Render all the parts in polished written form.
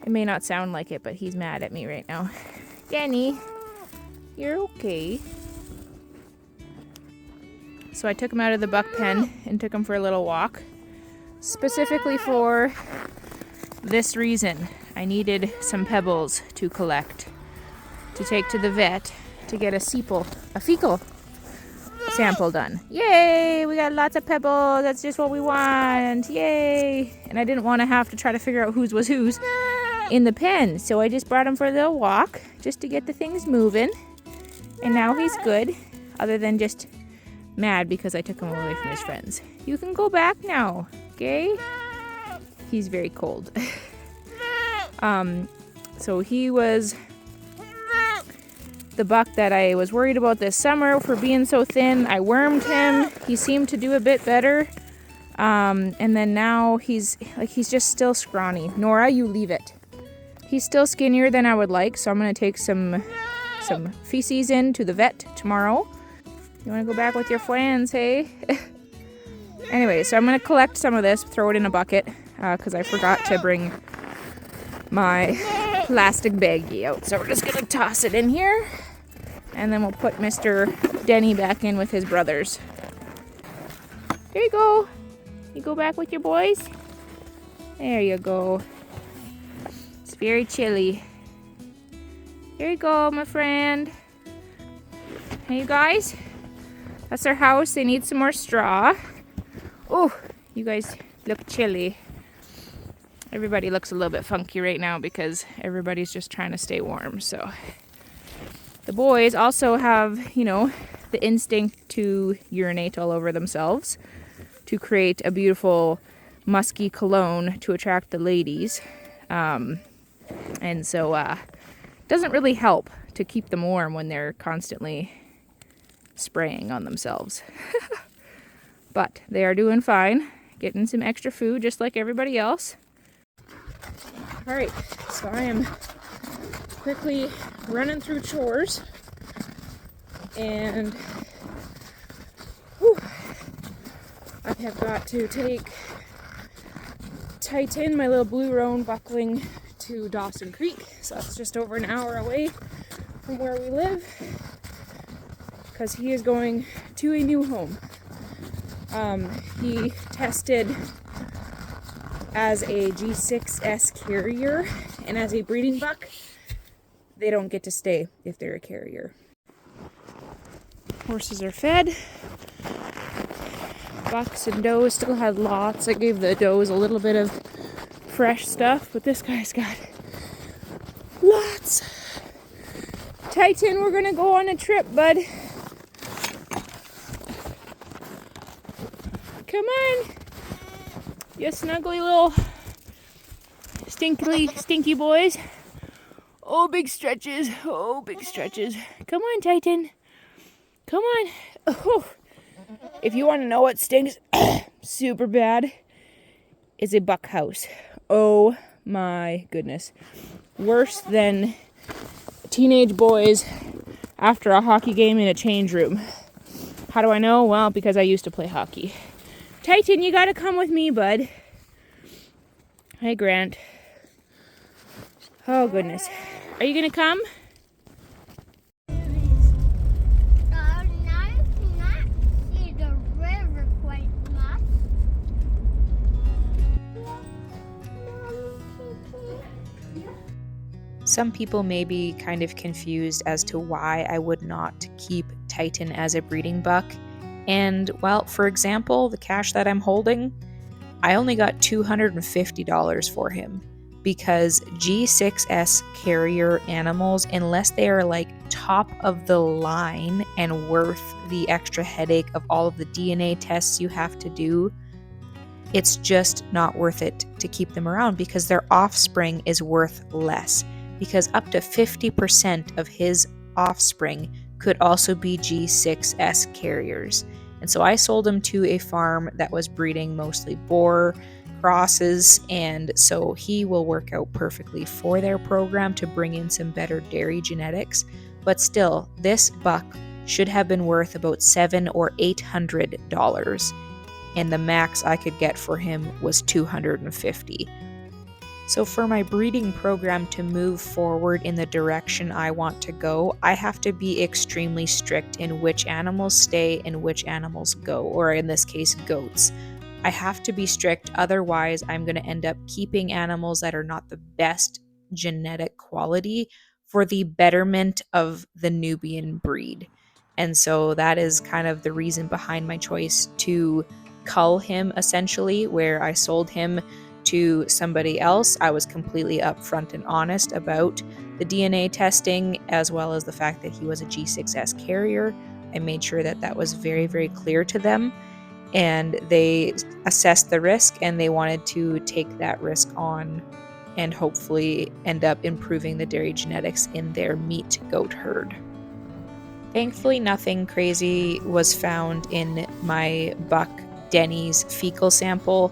It may not sound like it, but he's mad at me right now. Danny, you're okay. So I took him out of the buck pen and took him for a little walk. Specifically for this reason. I needed some pebbles to collect to take to the vet to get a fecal sample done. Yay! We got lots of pebbles. That's just what we want. Yay! And I didn't want to have to try to figure out whose was whose in the pen. So I just brought him for a little walk just to get the things moving. And now he's good, other than just mad because I took him away from his friends. You can go back now, okay? He's very cold. So he was the buck that I was worried about this summer for being so thin. I wormed him. He seemed to do a bit better. And then now he's just still scrawny. Nora, you leave it. He's still skinnier than I would like, so I'm gonna take some feces in to the vet tomorrow. You wanna go back with your friends, hey? Anyway, so I'm gonna collect some of this, throw it in a bucket, because I forgot to bring my plastic baggie out. So we're just gonna toss it in here, and then we'll put Mr. Denny back in with his brothers. There you go. You go back with your boys. There you go. It's very chilly. There you go, my friend. Hey, you guys. That's their house. They need some more straw. Oh, you guys look chilly. Everybody looks a little bit funky right now because everybody's just trying to stay warm. So the boys also have, the instinct to urinate all over themselves to create a beautiful musky cologne to attract the ladies. And so it doesn't really help to keep them warm when they're constantly spraying on themselves. But they are doing fine, getting some extra food just like everybody else. Alright, so I am quickly running through chores, and I have got to take Titan, my little blue roan buckling, to Dawson Creek. So that's just over an hour away from where we live, because he is going to a new home. He tested as a G6-S carrier, and as a breeding buck, they don't get to stay if they're a carrier. Horses are fed. Bucks and does still had lots. I gave the does a little bit of fresh stuff, but this guy's got lots. Titan, we're gonna go on a trip, bud. Come on. You snuggly little stinky boys. Oh, big stretches. Oh, big stretches. Come on, Titan. Come on. Oh. If you want to know what stinks super bad, is a buck house. Oh my goodness. Worse than teenage boys after a hockey game in a change room. How do I know? Well, because I used to play hockey. Titan, you gotta come with me, bud. Hey, Grant. Oh, goodness. Are you gonna come? Now you cannot see the river quite much. Some people may be kind of confused as to why I would not keep Titan as a breeding buck. And, well, for example, the cash that I'm holding, I only got $250 for him, because G6-S carrier animals, unless they are like top of the line and worth the extra headache of all of the DNA tests you have to do, it's just not worth it to keep them around, because their offspring is worth less, because up to 50% of his offspring could also be G6-S carriers. And so I sold him to a farm that was breeding mostly boar crosses, and so he will work out perfectly for their program to bring in some better dairy genetics. But still, this buck should have been worth about $700 or $800, and the max I could get for him was $250. So for my breeding program to move forward in the direction I want to go, I have to be extremely strict in which animals stay and which animals go, or in this case, goats. I have to be strict, otherwise I'm going to end up keeping animals that are not the best genetic quality for the betterment of the Nubian breed. And so that is kind of the reason behind my choice to cull him, essentially, where I sold him to somebody else. I was completely upfront and honest about the DNA testing, as well as the fact that he was a G6-S carrier. I made sure that that was very, very clear to them, and they assessed the risk and they wanted to take that risk on and hopefully end up improving the dairy genetics in their meat goat herd. Thankfully, nothing crazy was found in my buck Denny's fecal sample.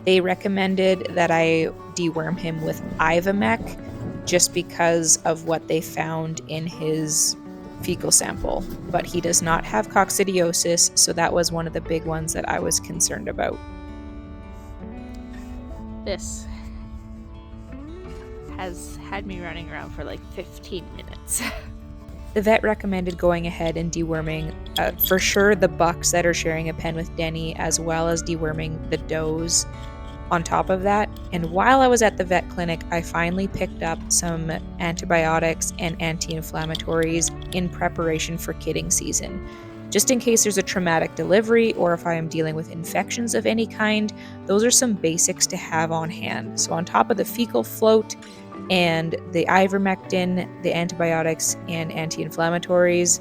They recommended that I deworm him with Ivamec just because of what they found in his fecal sample. But he does not have coccidiosis, so that was one of the big ones that I was concerned about. This has had me running around for like 15 minutes. The vet recommended going ahead and deworming for sure the bucks that are sharing a pen with Denny, as well as deworming the does on top of that. And while I was at the vet clinic, I finally picked up some antibiotics and anti-inflammatories in preparation for kidding season. Just in case there's a traumatic delivery or if I am dealing with infections of any kind, those are some basics to have on hand. So on top of the fecal float and the ivermectin, the antibiotics and anti-inflammatories,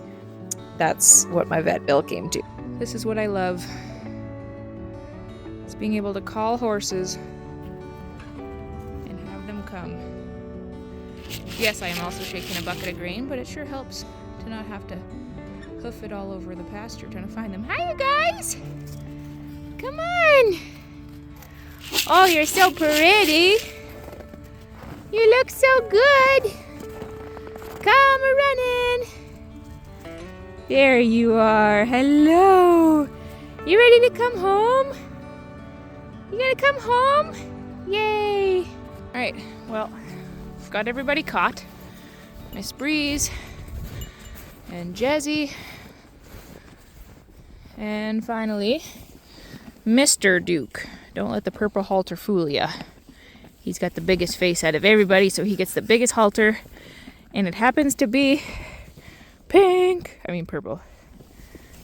that's what my vet bill came to. This is what I love. It's being able to call horses and have them come. Yes, I am also shaking a bucket of grain, but it sure helps to not have to hoof it all over the pasture trying to find them. Hi, you guys! Come on! Oh, you're so pretty! You look so good! Come running! There you are. Hello! You ready to come home? You gonna come home? Yay! Alright, well, I've got everybody caught. Miss Breeze and Jezzy. And finally, Mr. Duke. Don't let the purple halter fool ya. He's got the biggest face out of everybody, so he gets the biggest halter. And it happens to be purple.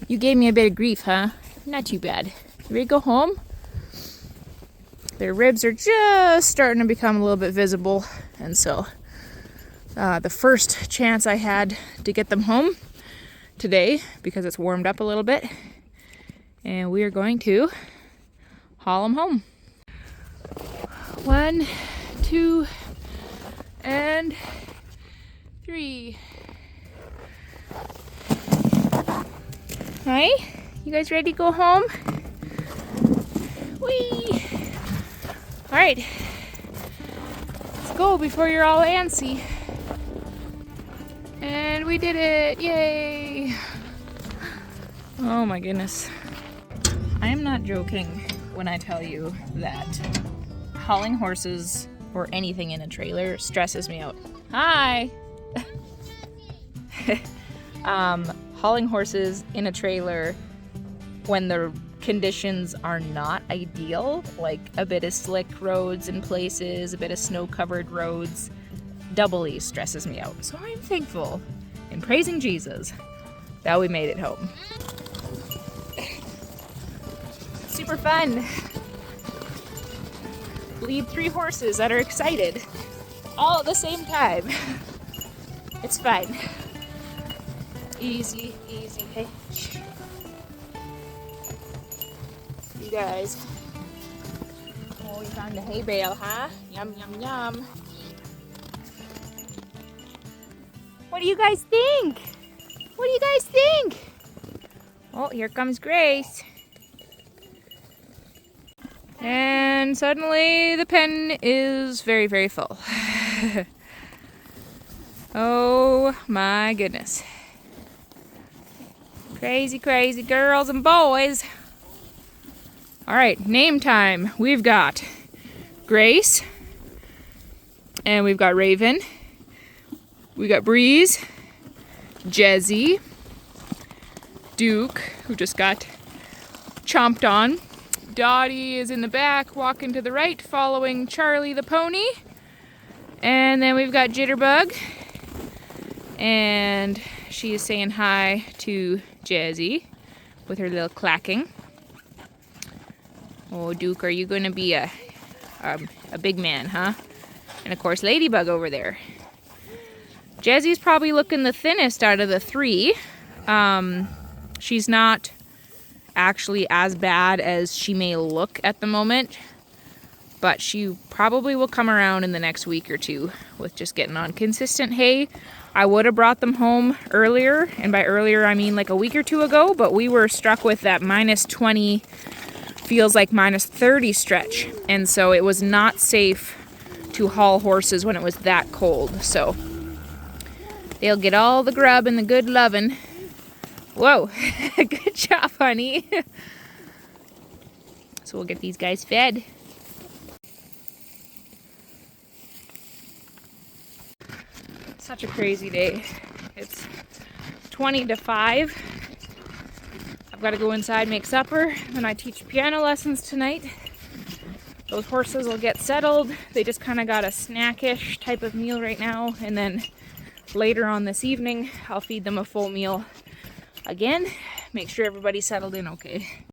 You gave me a bit of grief, huh? Not too bad. You ready to go home? Their ribs are just starting to become a little bit visible. And so the first chance I had to get them home today, because it's warmed up a little bit, and we are going to haul them home. 1, 2, and 3. Hi, you guys ready to go home? Whee! All right, let's go before you're all antsy. And we did it, yay! Oh my goodness. I am not joking when I tell you that hauling horses or anything in a trailer stresses me out. Hi! Hauling horses in a trailer when the conditions are not ideal, like a bit of slick roads in places, a bit of snow-covered roads, doubly stresses me out. So I'm thankful and praising Jesus that we made it home. Super fun. Lead 3 horses that are excited all at the same time. It's fine. Easy, easy. Hey, you guys. Oh, you found the hay bale, huh? Yum, yum, yum. What do you guys think? What do you guys think? Oh, here comes Grace. And suddenly the pen is very, very full. Oh my goodness. Crazy, crazy girls and boys. All right, name time. We've got Grace, And we've got Raven. We got Breeze. Jezzy. Duke, who just got chomped on. Dottie is in the back, walking to the right, following Charlie the pony. And then we've got Jitterbug. And she is saying hi to Jazzy with her little clacking. Oh, Duke, are you going to be a big man, huh? And of course, Ladybug over there. Jazzy's probably looking the thinnest out of the three. She's not actually as bad as she may look at the moment, but she probably will come around in the next week or two with just getting on consistent hay. I would have brought them home earlier, and by earlier I mean like a week or two ago, but we were struck with that -20, feels like -30 stretch, and so it was not safe to haul horses when it was that cold. So they'll get all the grub and the good lovin'. Whoa, good job, honey. So we'll get these guys fed. Such a crazy day. It's 20 to 5. I've got to go inside, make supper, and I teach piano lessons tonight. Those horses will get settled. They just kind of got a snackish type of meal right now, and then later on this evening, I'll feed them a full meal again. Make sure everybody's settled in okay.